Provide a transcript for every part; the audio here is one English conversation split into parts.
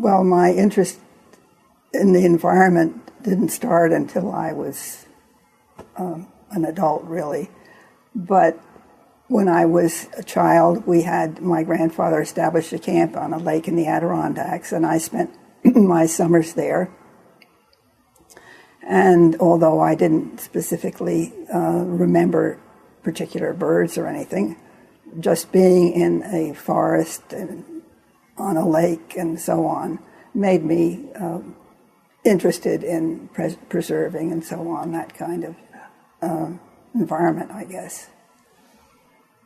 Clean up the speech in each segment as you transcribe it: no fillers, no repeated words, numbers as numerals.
Well, my interest in the environment didn't start until I was an adult, really. But when I was a child, my grandfather established a camp on a lake in the Adirondacks, and I spent my summers there. And although I didn't specifically remember particular birds or anything, just being in a forest and on a lake and so on made me interested in preserving and so on, that kind of environment, I guess.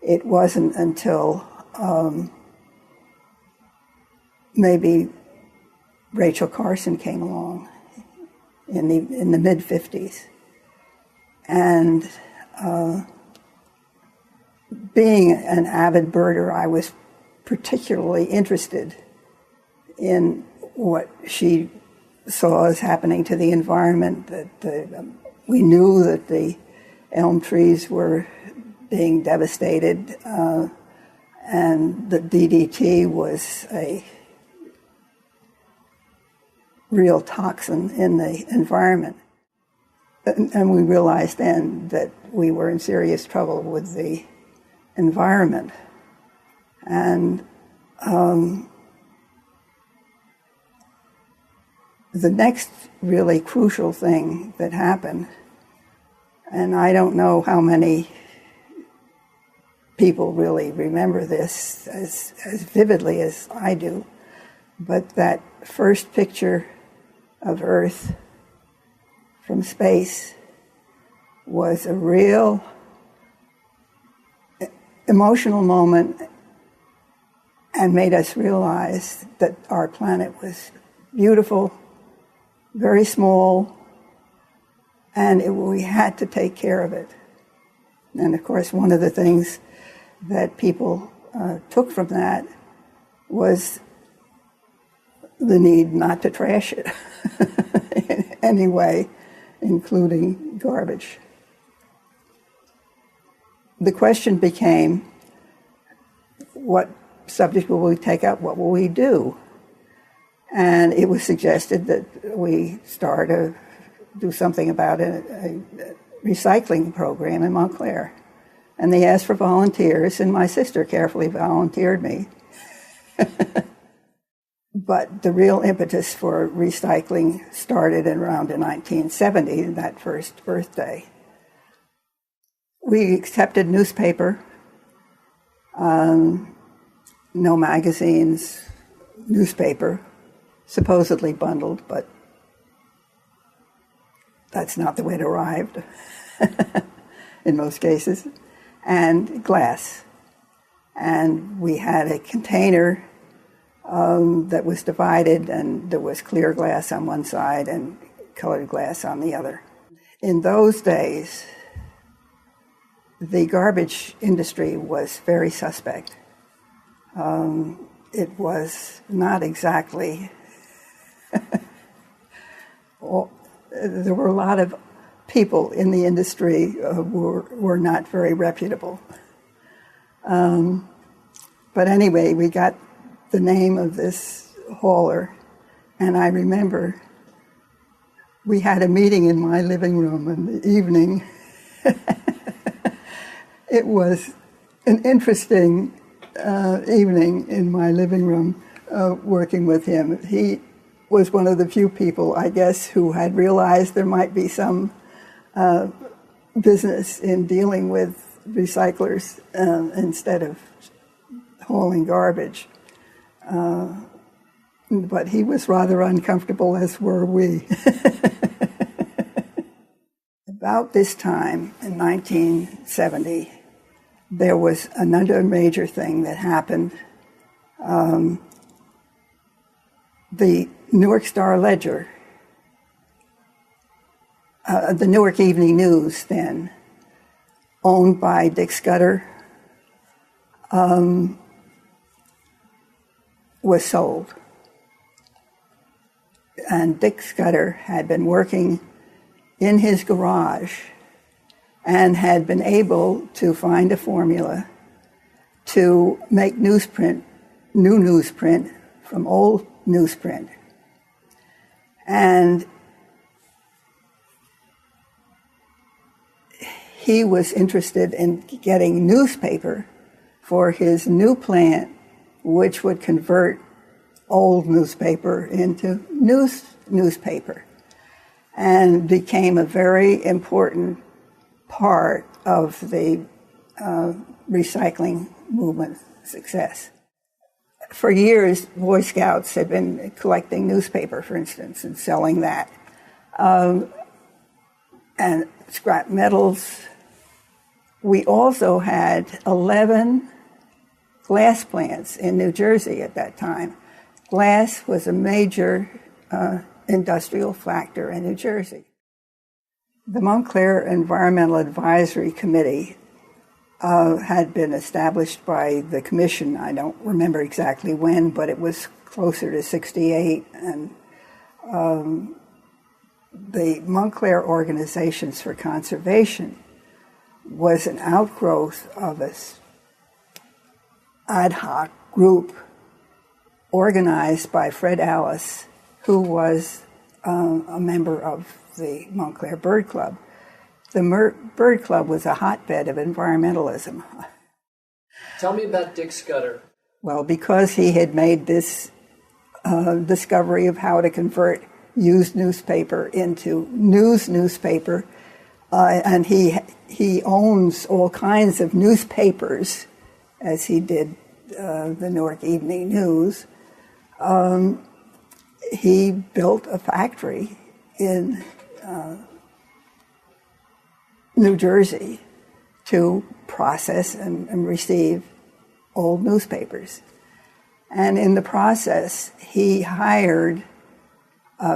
It wasn't until maybe Rachel Carson came along in the mid-50s. And being an avid birder, I was particularly interested in what she saw as happening to the environment. That we knew that the elm trees were being devastated, and the DDT was a real toxin in the environment. And we realized then that we were in serious trouble with the environment. And the next really crucial thing that happened, and I don't know how many people really remember this as vividly as I do, but that first picture of Earth from space was a real emotional moment and made us realize that our planet was beautiful, very small, and we had to take care of it. And of course, one of the things that people took from that was the need not to trash it in any way, including garbage. The question became, what subject will we take up? What will we do? And it was suggested that we do something about a recycling program in Montclair. And they asked for volunteers, and my sister carefully volunteered me. But the real impetus for recycling started around in 1970, that first Earth Day. We accepted newspaper, no magazines, newspaper, supposedly bundled, but that's not the way it arrived in most cases, and glass. And we had a container that was divided, and there was clear glass on one side and colored glass on the other. In those days, the garbage industry was very suspect. It was not exactly... there were a lot of people in the industry who were not very reputable. But anyway, we got the name of this hauler, and I remember we had a meeting in my living room in the evening. It was an interesting evening in my living room working with him. He was one of the few people, I guess, who had realized there might be some business in dealing with recyclers instead of hauling garbage. But he was rather uncomfortable, as were we. About this time, in 1970, there was another major thing that happened. The Newark Star-Ledger, the Newark Evening News then, owned by Dick Scudder, was sold. And Dick Scudder had been working in his garage and had been able to find a formula to make new newsprint from old newsprint. And he was interested in getting newspaper for his new plant, which would convert old newspaper into newspaper, and became a very important part of the recycling movement success. For years, Boy Scouts had been collecting newspaper, for instance, and selling that. And scrap metals. We also had 11 glass plants in New Jersey at that time. Glass was a major industrial factor in New Jersey. The Montclair Environmental Advisory Committee had been established by the commission. I don't remember exactly when, but it was closer to 68. And the Montclair Organizations for Conservation was an outgrowth of a ad hoc group organized by Fred Alice, who was a member of the Montclair Bird Club. The Bird Club was a hotbed of environmentalism. Tell me about Dick Scudder. Well, because he had made this discovery of how to convert used newspaper into newspaper, and he owns all kinds of newspapers, as he did the Newark Evening News. He built a factory in New Jersey to process and receive old newspapers. And in the process, he hired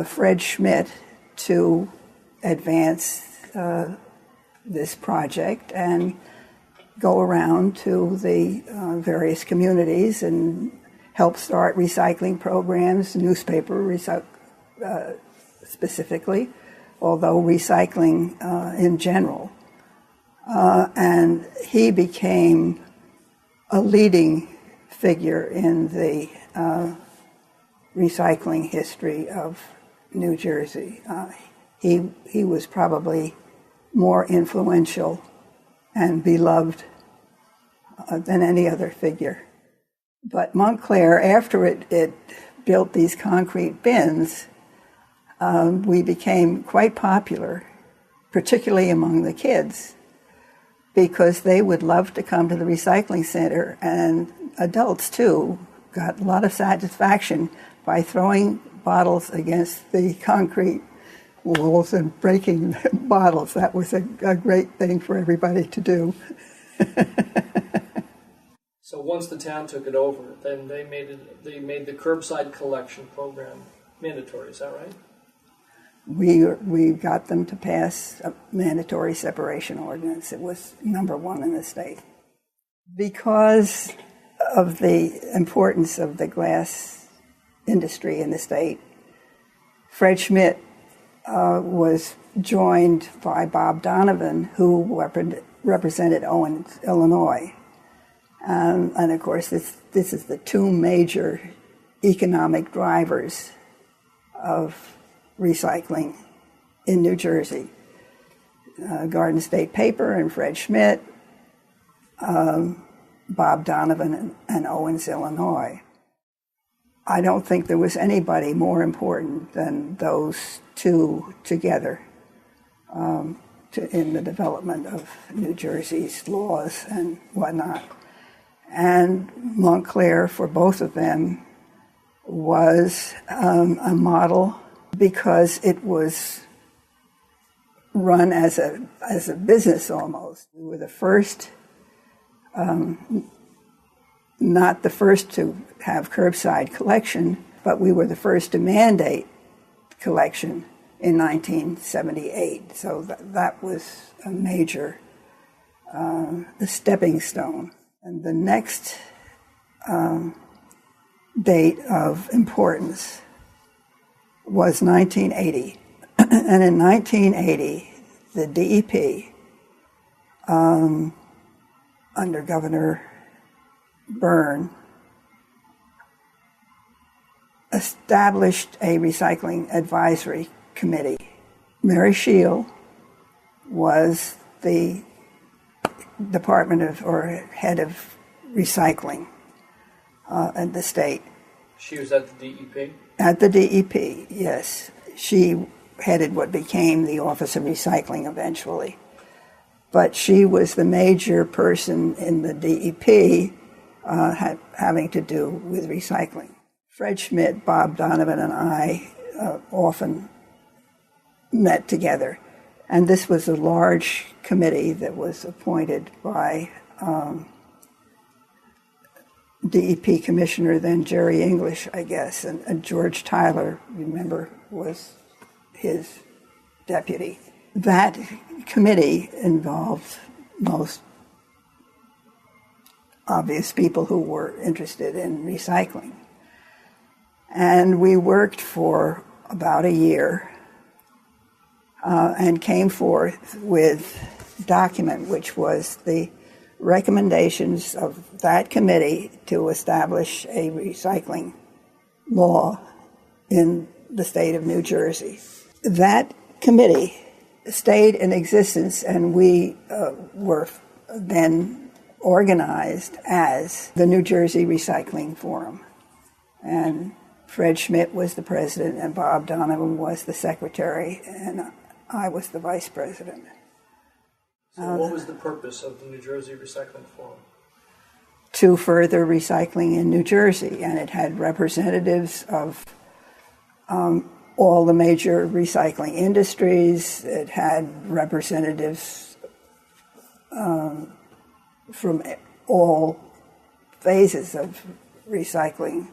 Fred Schmidt to advance this project and go around to the various communities and help start recycling programs, newspaper specifically, although recycling in general. And he became a leading figure in the recycling history of New Jersey. He was probably more influential and beloved than any other figure. But Montclair, after it built these concrete bins, we became quite popular, particularly among the kids, because they would love to come to the recycling center, and adults too got a lot of satisfaction by throwing bottles against the concrete walls and breaking bottles. That was a great thing for everybody to do. So once the town took it over, then they made the curbside collection program mandatory. Is that right? We got them to pass a mandatory separation ordinance. It was #1 in the state. Because of the importance of the glass industry in the state, Fred Schmidt was joined by Bob Donovan, who represented Owens, Illinois. And of course, this is the two major economic drivers of recycling in New Jersey. Garden State Paper and Fred Schmidt, Bob Donovan and Owens, Illinois. I don't think there was anybody more important than those two together in the development of New Jersey's laws and whatnot. And Montclair, for both of them, was a model because it was run as a business almost. We were the first, not the first to have curbside collection, but we were the first to mandate collection in 1978. So that was a major stepping stone. And the next date of importance was 1980. And in 1980, the DEP, under Governor Byrne, established a recycling advisory committee. Mary Shield was the department of, or head of recycling at the state. She was at the DEP? At the DEP, yes. She headed what became the Office of Recycling eventually. But she was the major person in the DEP having to do with recycling. Fred Schmidt, Bob Donovan, and I often met together. And this was a large committee that was appointed by DEP Commissioner, then Jerry English, I guess, and George Tyler, remember, was his deputy. That committee involved most obvious people who were interested in recycling. And we worked for about a year and came forth with a document which was the recommendations of that committee to establish a recycling law in the state of New Jersey. That committee stayed in existence, and we were then organized as the New Jersey Recycling Forum. And Fred Schmidt was the president, and Bob Donovan was the secretary, and I was the vice president. So what was the purpose of the New Jersey Recycling Forum? To further recycling in New Jersey, and it had representatives of all the major recycling industries. It had representatives from all phases of recycling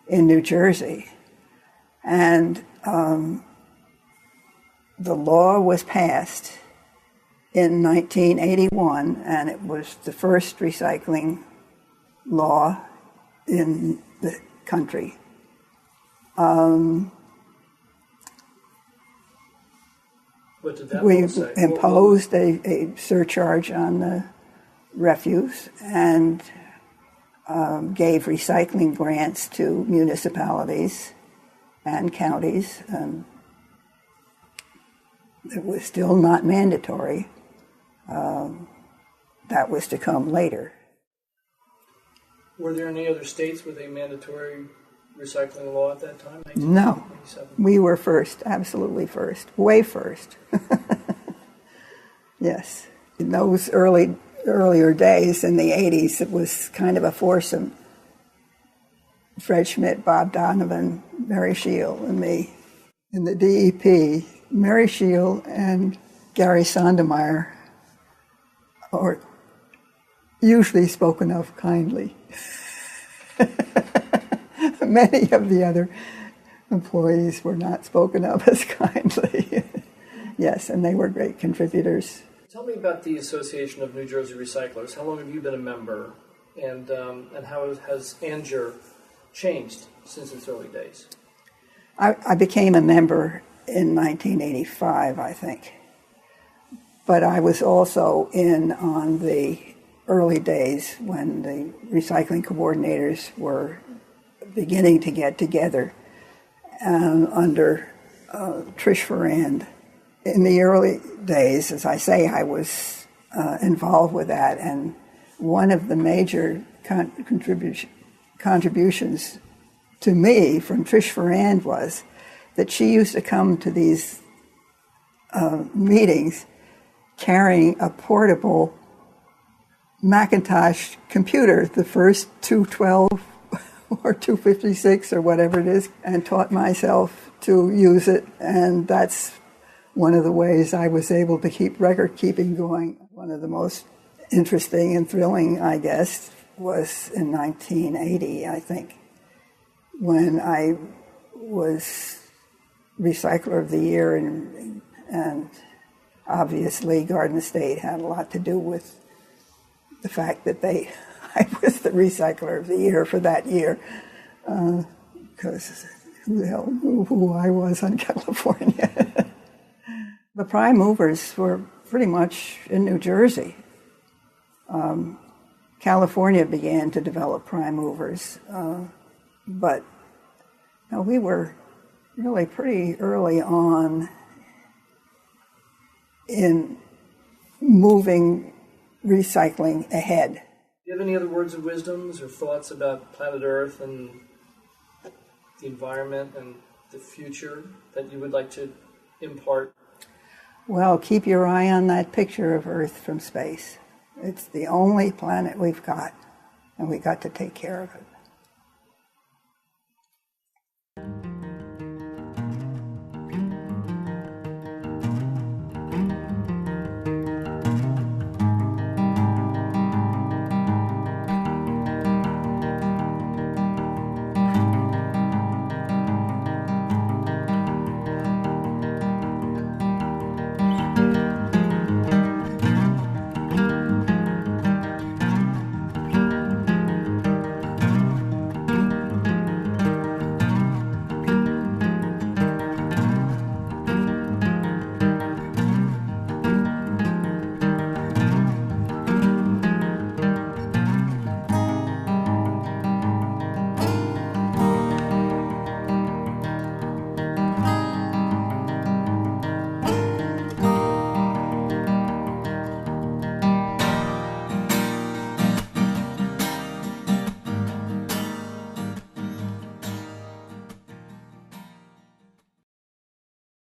in New Jersey. And the law was passed in 1981, and it was the first recycling law in the country. What did that We law say? imposed a surcharge on the refuse and gave recycling grants to municipalities and counties. It was still not mandatory. That was to come later. Were there any other states with a mandatory recycling law at that time? No. We were first, absolutely first, way first. Yes. In those earlier days in the 80s, it was kind of a foursome. Fred Schmidt, Bob Donovan, Mary Shield, and me. In the DEP, Mary Shield and Gary Sondermeyer are usually spoken of kindly. Many of the other employees were not spoken of as kindly. Yes, and they were great contributors. Tell me about the Association of New Jersey Recyclers. How long have you been a member, and how has ANJR changed since its early days? I became a member in 1985, I think. But I was also in on the early days when the recycling coordinators were beginning to get together under Trish Ferrand. In the early days, as I say, I was involved with that, and one of the major contributions to me from Trish Ferrand was that she used to come to these meetings carrying a portable Macintosh computer, the first 212 or 256 or whatever it is, and taught myself to use it, and that's one of the ways I was able to keep record keeping going. One of the most interesting and thrilling, I guess, was in 1980, I think, when I was Recycler of the Year, and obviously Garden State had a lot to do with the fact that I was the Recycler of the Year for that year, because who the hell knew who I was on California? The prime movers were pretty much in New Jersey. California began to develop prime movers, but Now, we were really pretty early on in moving recycling ahead. Do you have any other words of wisdoms or thoughts about planet Earth and the environment and the future that you would like to impart? Well, keep your eye on that picture of Earth from space. It's the only planet we've got, and we got to take care of it.